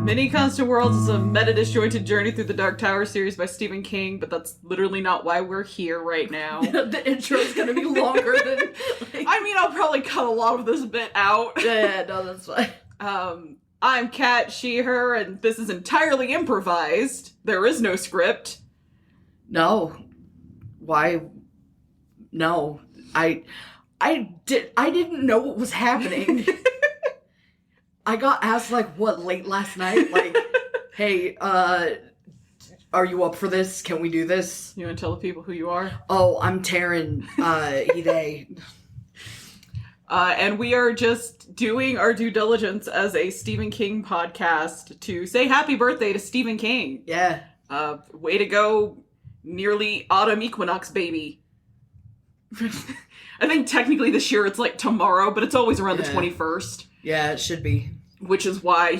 Many Constant Worlds is a meta-disjointed journey through the Dark Tower series by Stephen King, but that's literally not why we're here right now. The intro's gonna be longer than... I mean, I'll probably cut a lot of this bit out. Yeah, no, that's fine. I'm Kat, she, her, and this is entirely improvised. There is no script. No. Why? No. I didn't know what was happening. I got asked, late last night? Hey, are you up for this? Can we do this? You want to tell the people who you are? Oh, I'm Taryn, he, they. And we are just doing our due diligence as a Stephen King podcast to say happy birthday to Stephen King. Yeah. Way to go, nearly autumn equinox, baby. I think technically this year it's tomorrow, but it's always around the 21st. Yeah, it should be. Which is why,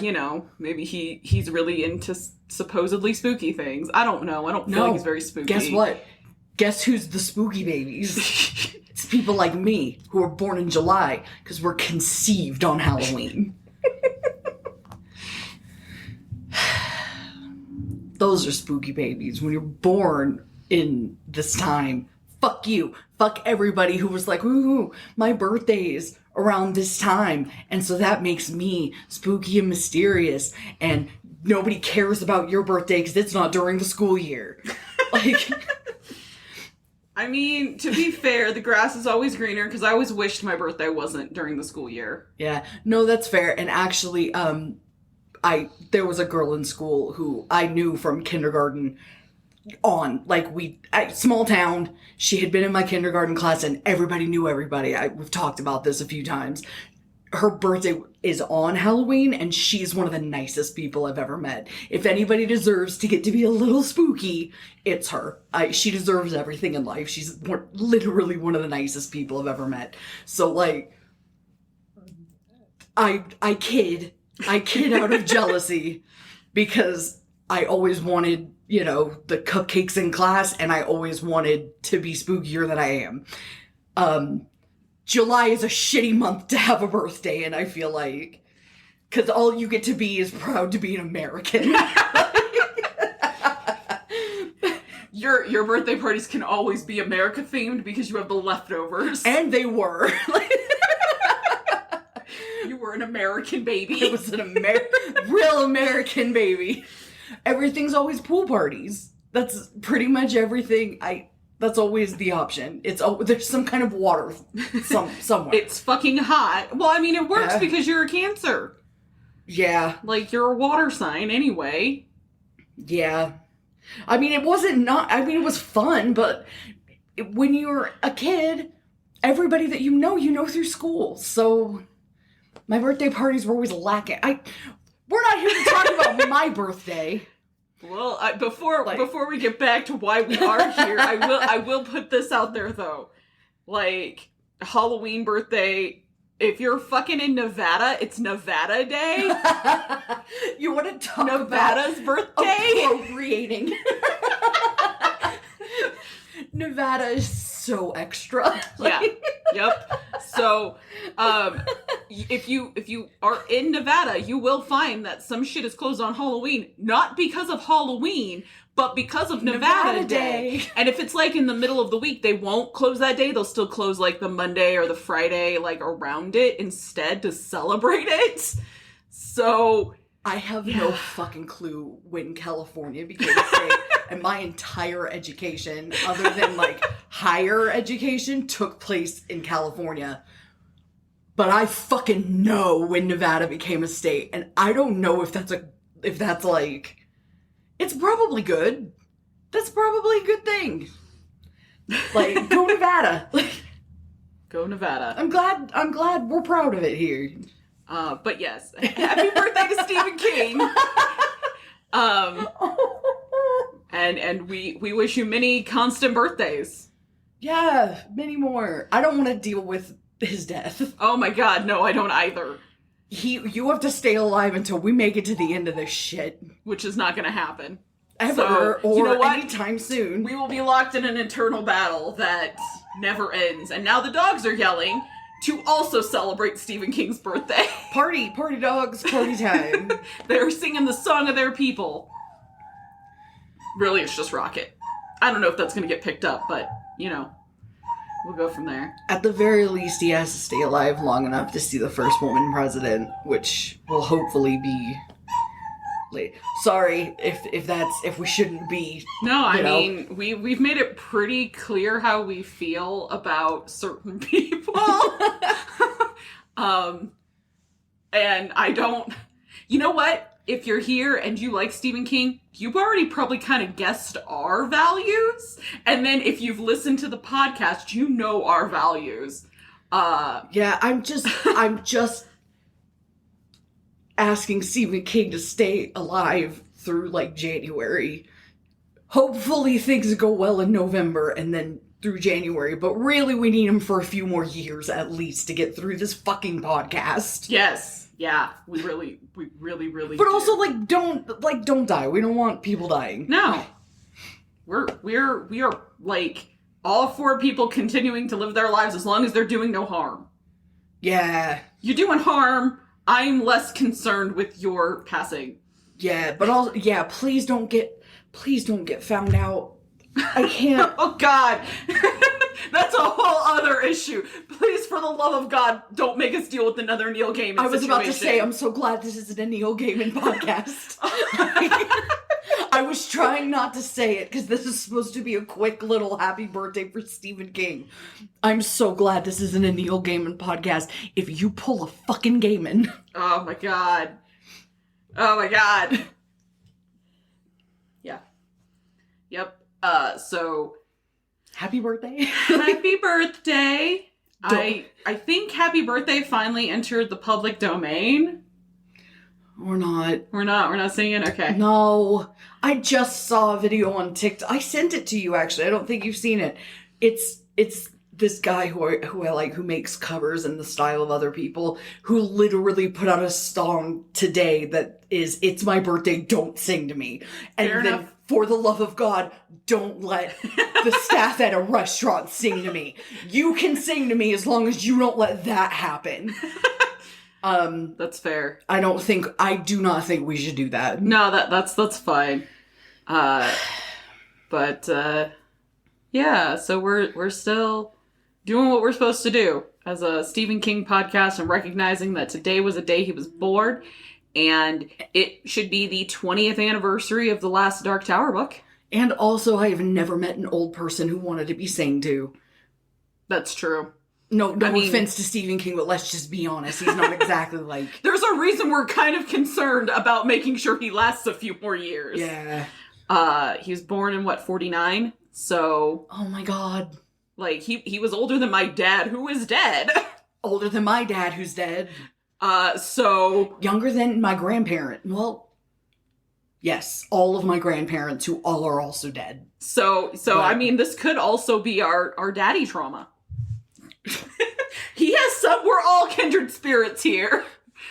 maybe he's really into supposedly spooky things. I don't know. I don't feel like he's very spooky. Guess what? Guess who's the spooky babies? It's people like me who were born in July because we're conceived on Halloween. Those are spooky babies. When you're born in this time, fuck you. Fuck everybody who was like, ooh, my birthday's around this time. And so that makes me spooky and mysterious. And nobody cares about your birthday because it's not during the school year. I mean, to be fair, the grass is always greener because I always wished my birthday wasn't during the school year. Yeah, no, that's fair. And actually, there was a girl in school who I knew from kindergarten on. Small town, she had been in my kindergarten class and everybody knew everybody. We've talked about this a few times. Her birthday is on Halloween, and she's one of the nicest people I've ever met. If anybody deserves to get to be a little spooky, it's her. She deserves everything in life. She's literally one of the nicest people I've ever met. So, I kid out of jealousy because I always wanted, the cupcakes in class, and I always wanted to be spookier than I am. July is a shitty month to have a birthday, and I feel like, because all you get to be is proud to be an American. Your birthday parties can always be America themed because you have the leftovers. And they were. You were an American baby. It was an real American baby. Everything's always pool parties. That's pretty much everything. That's always the option. There's some kind of water somewhere. It's fucking hot. Well, I mean, it works because you're a Cancer. Yeah. You're a water sign anyway. Yeah. I mean, it was fun, but when you're a kid, everybody that you know through school. So my birthday parties were always lacking. We're not here to talk about my birthday. Well, before we get back to why we are here, I will put this out there though. Halloween birthday, if you're fucking in Nevada, it's Nevada Day. You want to talk Nevada's birthday? Appropriating. Nevada is so extra. Yeah. Yep. So, if you are in Nevada, you will find that some shit is closed on Halloween, not because of Halloween, but because of Nevada Day. And if it's in the middle of the week, they won't close that day. They'll still close the Monday or the Friday around it instead to celebrate it. So I have no fucking clue when California became a state, and my entire education, other than higher education, took place in California. But I fucking know when Nevada became a state, and I don't know if that's it's probably good. That's probably a good thing. Go Nevada. Go Nevada. I'm glad we're proud of it here. But yes, happy birthday to Stephen King. And we wish you many constant birthdays. Yeah, many more. I don't want to deal with his death. Oh my god, no, I don't either. You have to stay alive until we make it to the end of this shit. Which is not gonna happen. Ever, or anytime soon. We will be locked in an eternal battle that never ends. And now the dogs are yelling to also celebrate Stephen King's birthday. Party dogs, party time. They're singing the song of their people. Really, it's just Rocket. I don't know if that's going to get picked up, but, you know, we'll go from there. At the very least, he has to stay alive long enough to see the first woman president, which will hopefully be late. Sorry if we shouldn't be. No, I mean, we've made it pretty clear how we feel about certain people. And I don't, you know what? If you're here and you like Stephen King, you've already probably kind of guessed our values. And then if you've listened to the podcast, you know our values. Yeah, I'm just asking Stephen King to stay alive through, like, January. Hopefully things go well in November and then through January, but really we need him for a few more years at least to get through this fucking podcast. Yes. Yeah, we really But also, don't die. We don't want people dying. No. We are like all for people continuing to live their lives as long as they're doing no harm. Yeah. You're doing harm. I'm less concerned with your passing. Yeah, but also, yeah, please don't get found out. I can't. Oh God. That's a whole other issue. Please, for the love of God, don't make us deal with another Neil Gaiman situation. I was about to say, I'm so glad this isn't a Neil Gaiman podcast. I was trying not to say it, because this is supposed to be a quick little happy birthday for Stephen King. I'm so glad this isn't a Neil Gaiman podcast. If you pull a fucking Gaiman. Oh my God. Oh my God. Yeah. Yep. So... Happy birthday. Happy birthday. I think Happy Birthday finally entered the public domain. We're not. We're not singing? Okay. No. I just saw a video on TikTok. I sent it to you, actually. I don't think you've seen it. It's this guy who I like, who makes covers in the style of other people, who literally put out a song today that is, "It's my birthday, don't sing to me." And Fair then, enough. for the love of God, don't let the staff at a restaurant sing to me. You can sing to me as long as you don't let that happen. That's fair. I do not think we should do that. No, that's fine. But yeah, so we're still doing what we're supposed to do as a Stephen King podcast, and recognizing that today was a day he was born, and it should be the 20th anniversary of the last Dark Tower book. And also, I have never met an old person who wanted to be sang to. That's true. No offense to Stephen King, but let's just be honest. He's not exactly like... There's a reason we're kind of concerned about making sure he lasts a few more years. Yeah. He was born in, 49? So... Oh my God. Like, he was older than my dad, who is dead. Older than my dad, who's dead. So... Younger than my grandparent. Well... Yes, all of my grandparents, who all are also dead. So I mean, this could also be our daddy trauma. He has some, we're all kindred spirits here.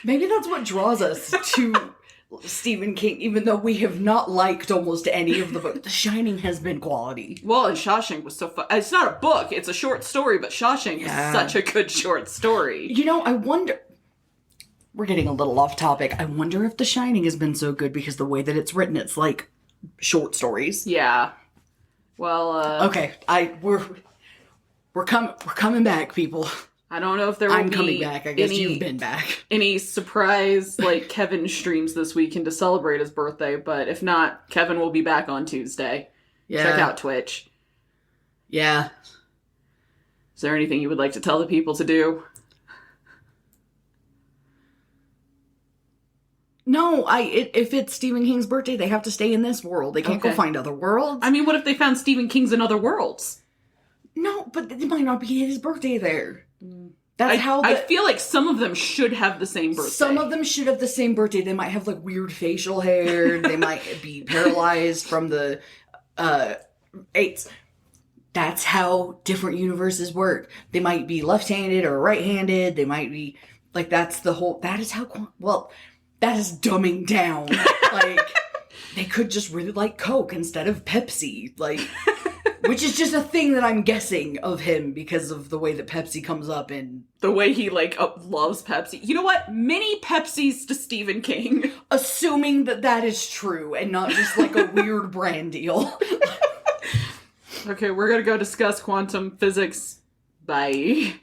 Maybe that's what draws us to Stephen King, even though we have not liked almost any of the books. The Shining has been quality. Well, and Shawshank was so fun. It's not a book, it's a short story, but Shawshank was such a good short story. You know, I wonder... We're getting a little off topic. I wonder if The Shining has been so good because the way that it's written, it's like short stories. Yeah. Well, okay, we're coming back, people. I don't know if there will I'm be coming back. I guess you've been back. Any surprise, like, Kevin streams this weekend to celebrate his birthday, but if not, Kevin will be back on Tuesday. Yeah. Check out Twitch. Yeah. Is there anything you would like to tell the people to do? No, if it's Stephen King's birthday, they have to stay in this world. They can't go find other worlds. I mean, what if they found Stephen King's in other worlds? No, but it might not be his birthday there. That's how I feel like some of them should have the same birthday. Some of them should have the same birthday. They might have, like, weird facial hair. They might be paralyzed from the AIDS. That's how different universes work. They might be left-handed or right-handed. They might be, like, that is dumbing down. Like, they could just really like Coke instead of Pepsi. Like, Which is just a thing that I'm guessing of him because of the way that Pepsi comes up in... The way he, loves Pepsi. You know what? Mini Pepsis to Stephen King. Assuming that is true and not just, a weird brand deal. Okay, we're gonna go discuss quantum physics. Bye.